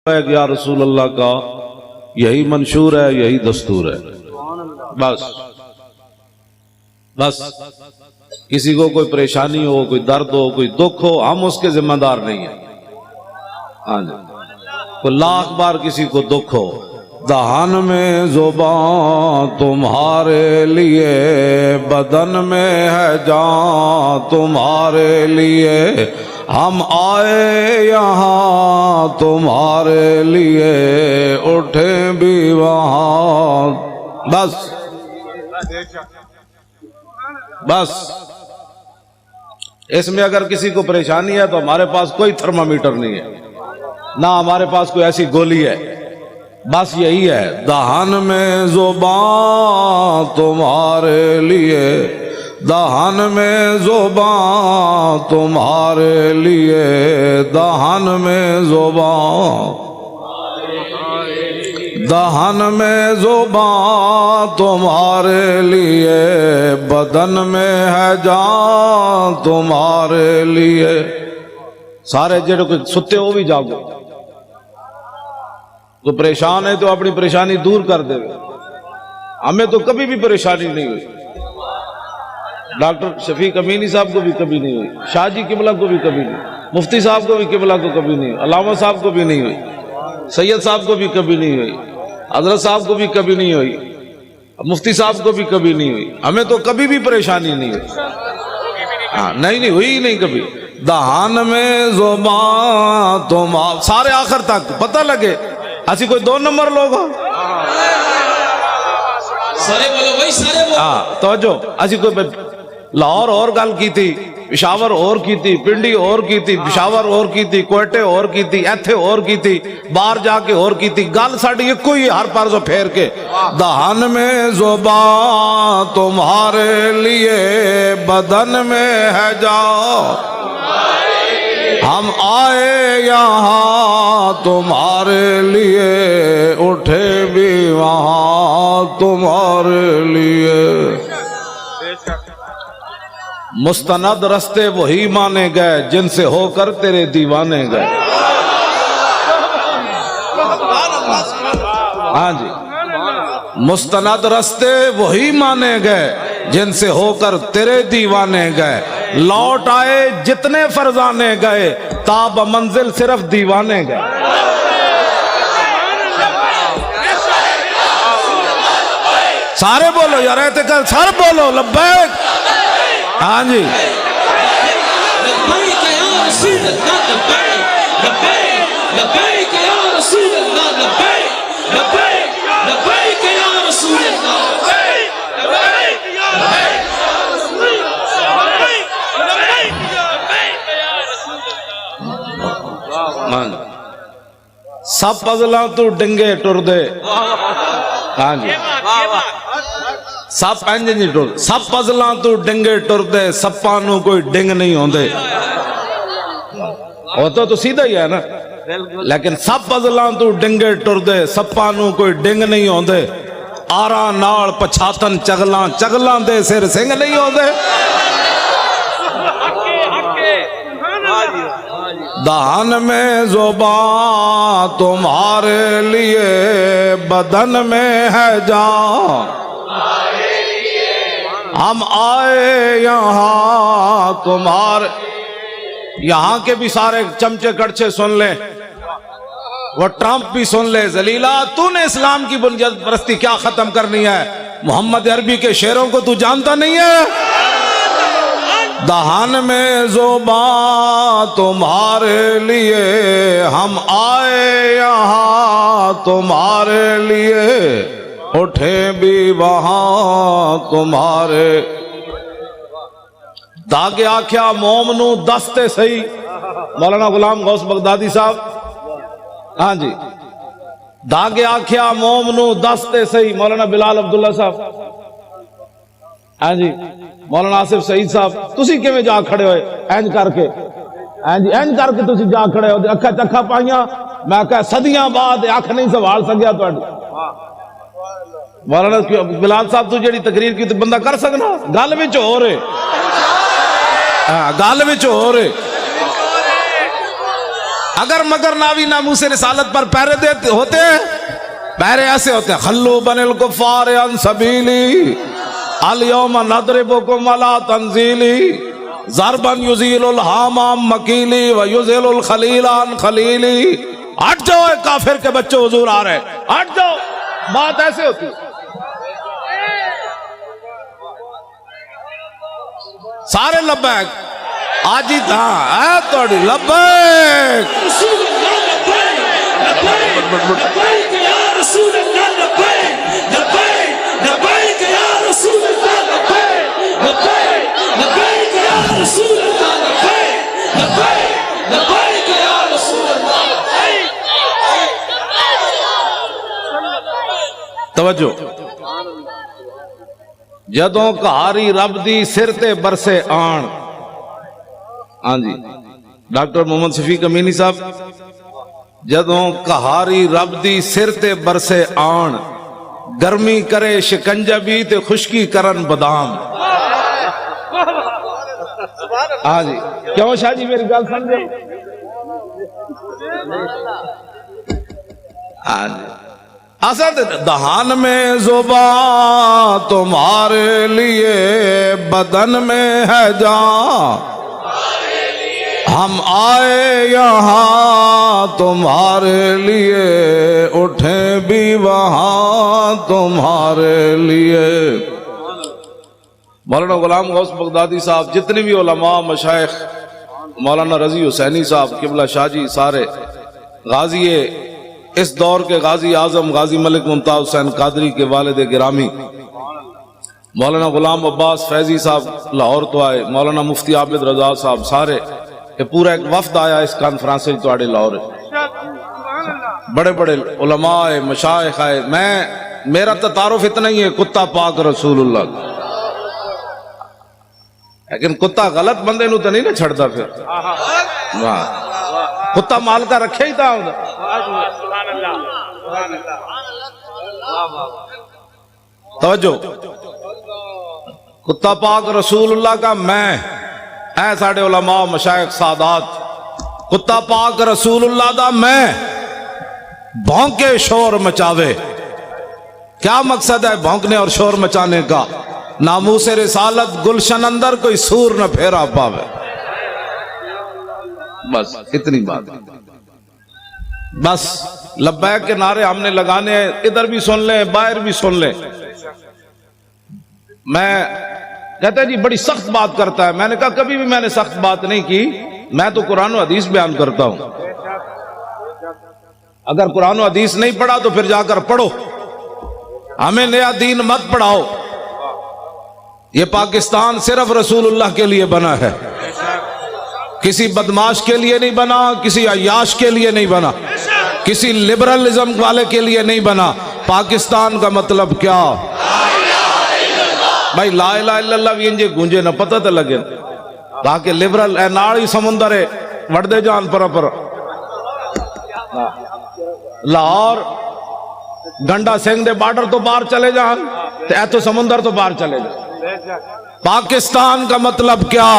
ہے کہ یا رسول اللہ کا یہی منشور ہے، یہی دستور ہے. بس بس کسی کو کوئی پریشانی ہو، کوئی درد ہو، کوئی دکھ ہو، ہم اس کے ذمہ دار نہیں ہیں. ہاں جی، کوئی لاکھ بار کسی کو دکھ ہو، دہان میں زبان تمہارے لیے، بدن میں ہے جان تمہارے لیے، ہم آئے یہاں تمہارے لیے، اٹھیں بھی وہاں. بس بس اس میں اگر کسی کو پریشانی ہے تو ہمارے پاس کوئی تھرمامیٹر نہیں ہے، نہ ہمارے پاس کوئی ایسی گولی ہے. بس یہی ہے، دہان میں زبان تمہارے لیے، دہان میں زبان تمہارے لیے، دہان میں زبان، دہان میں زبان تمہارے لیے، بدن میں ہے جان تمہارے لیے. سارے جڑے کوئی ستے ہو بھی جاگو، تو پریشان ہے تو اپنی پریشانی دور کر دے. ہمیں تو کبھی بھی پریشانی نہیں ہوئی، ڈاکٹر شفیق امینی صاحب کو بھی کبھی نہیں ہوئی، شاہ جی قبلہ کو بھی کبھی نہیں، مفتی صاحب کو بھی قبلہ کو کبھی نہیں ہوئی، علامہ صاحب کو بھی نہیں ہوئی، سید صاحب کو بھی کبھی نہیں ہوئی، حضرت صاحب کو بھی کبھی نہیں ہوئی، مفتی صاحب کو بھی کبھی نہیں ہوئی. ہمیں تو کبھی بھی پریشانی نہیں ہوئی. ہاں نہیں ہوئی نہیں کبھی. دہان میں زبان تم سارے آخر تک پتہ لگے ایسی کوئی دو نمبر لوگ ہو. سارے بولو بھائی، سارے بولو. ہاں توجہ، ایسی کوئی لاہور اور گل کی تھی، پشاور اور کی تھی، پنڈی اور کی تھی، پشاور اور کی تھی، کوئٹے اور کی تھی، ایتھے اور کی تھی، باہر جا کے اور کی تھی. گل ساڑی ایک کوئی ہر پار سے پھیر کے، دہان میں زبان تمہارے لیے، بدن میں ہے جان ہم آئے یہاں تمہارے لیے، اٹھے بھی وہاں تمہارے لیے. مستند رستے وہی مانے گئے جن سے ہو کر تیرے دیوانے گئے. ہاں جی، مستند رستے وہی مانے گئے جن سے ہو کر تیرے دیوانے گئے. لوٹ آئے جتنے فرزانے گئے، تاب منزل صرف دیوانے گئے. سارے بولو یار، رہتے کل سارے بولو لبیک. ہاں جی، لبیک یا رسول اللہ، لبیک لبیک لبیک یا رسول اللہ، لبیک لبیک لبیک یا رسول اللہ، لبیک لبیک لبیک یا رسول اللہ، لبیک لبیک لبیک یا رسول اللہ. سب پزلاں تو ڈنگے ٹر دے. ہاں جی، سب پینجے نہیں ٹر، سب پزلاں تو ڈنگے ٹر دے، سپاں نو کوئی ڈنگ نہیں ہوندے. ہوتا تو سیدھا ہی ہے نا، لیکن سب پزلاں تو ڈنگے ٹر دے، سپاں نو کوئی ڈنگ نہیں ہوندے. آراں نال پچھاتن چگلاں، چگلاں دے سر سنگ نہیں ہوندے. دہان میں زبان تمہارے لیے، بدن میں ہے جان ہم آئے یہاں تمہارے. یہاں کے بھی سارے چمچے کڑچے سن لیں، وہ ٹرمپ بھی سن لے. ذلیلہ، تو نے اسلام کی بنیاد پرستی کیا ختم کرنی ہے؟ محمد عربی کے شعروں کو تو جانتا نہیں ہے؟ دہان میں زبان تمہارے لیے، ہم آئے یہاں تمہارے لیے، اٹھیں بھی وہاں تمہارے. داغے آکھیا مومنو دستے سہی، مولانا غلام غوث بغدادی صاحب. ہاں جی، داغے آکھیا مومنو دستے سہی، مولانا بلال عبداللہ صاحب. ہاں جی، مولانا آصف سعید صاحب. تسی کیویں جا کھڑے ہوئے اینج کر کے؟ ہاں جی، اینج کر کے تسی جا کھڑے ہو، اکھا چکھا پائیاں. میں کہا صدیاں بعد اکھ نہیں سنبھال سکیا تہاڈی. مولانا بلال صاحب تو جڑی تقریر کی تو بندہ کر سکنا، گل وچ ہو رہے. ہاں گل وچ ہو رہے. اگر مگر ناوی ناموس رسالت پر پہرے دیتے ہوتے پہرے ایسے ہوتے ہیں خلو بن الکفار عن سبیلی الیوم نضربکم علی تنزیلی ضربا یزیل الحامام مکیلی ویزیل الخلیل عن خلیلی. ہٹ جاؤ اے کافر کے بچے، حضور آ رہے ہیں، ہٹ جاؤ. بات ایسے ہوتی سارے لبیک آج ہی تھا اے توڑی لبیک رسول اللہ لبیک لبیک لبیک یا رسول اللہ لبیک لبیک لبیک یا رسول اللہ لبیک لبیک لبیک یا رسول اللہ لبیک لبیک لبیک یا رسول اللہ لبیک. توجہ. جدوں کہاری رب دی سر تے برسے آن. ہاں جی ڈاکٹر محمد شفیق امینی صاحب، جدوں کہاری رب دی سر تے برسے آن، گرمی کرے شکنجبی تے خشکی کرن بادام. ہاں جی کیوں شاہ جی میری گل سمجھے؟ ہاں جی اسد دہان میں زبان تمہارے لیے بدن میں ہے جان، ہم آئے یہاں تمہارے لیے اٹھیں بھی وہاں تمہارے لیے. مولانا غلام غوث بغدادی صاحب، جتنے بھی علماء مشائخ، مولانا رضی حسینی صاحب قبلہ شاہ جی، سارے غازی اس دور کے غازی اعظم غازی ملک ممتاز حسین قادری کے والد گرامی مولانا غلام عباس فیضی صاحب لاہور تو آئے، مولانا مفتی عابد رضا صاحب، سارے یہ پورا ایک وفد آیا اس کانفرنس تو آڑے لاہور. بڑے بڑے علماء مشائخ آئے. میرا تو تعارف اتنا ہی ہے کتا پاک رسول اللہ، لیکن کتا غلط بندے نو تو نہیں نہ چھڑتا. پھر کتا مال کا رکھے ہی تھا. توجہ. کتا پاک رسول اللہ کا میں اے ساڑھے علماء مشائخ سادات، کتا پاک رسول اللہ دا میں بھونکے شور مچاوے. کیا مقصد ہے بھونکنے اور شور مچانے کا؟ ناموس رسالت گلشن اندر کوئی سور نہ پھیرا پاوے. بس اتنی بات. بس لبیک کے نعرے ہم نے لگانے ہیں، ادھر بھی سن لیں باہر بھی سن لیں. میں کہتا ہے جی بڑی سخت بات کرتا ہے. میں نے کہا کبھی بھی میں نے سخت بات نہیں کی، میں تو قرآن و حدیث بیان کرتا ہوں. اگر قرآن و حدیث نہیں پڑھا تو پھر جا کر پڑھو، ہمیں نیا دین مت پڑھاؤ. یہ پاکستان صرف رسول اللہ کے لیے بنا ہے، کسی بدماش کے لیے نہیں بنا، کسی عیاش کے لیے نہیں بنا، کسی لبرلزم والے کے لیے نہیں بنا. پاکستان کا مطلب کیا؟ بھائی لا الہ الا اللہ بھی انجے گونجے نہ پتہ تو لگے تاکہ لبرل اے ناڑی سمندر ہے وڑ دے جان پر لاہور گنڈا سنگھ دے بارڈر تو باہر چلے جان اے تو سمندر تو باہر چلے جان. پاکستان کا مطلب کیا؟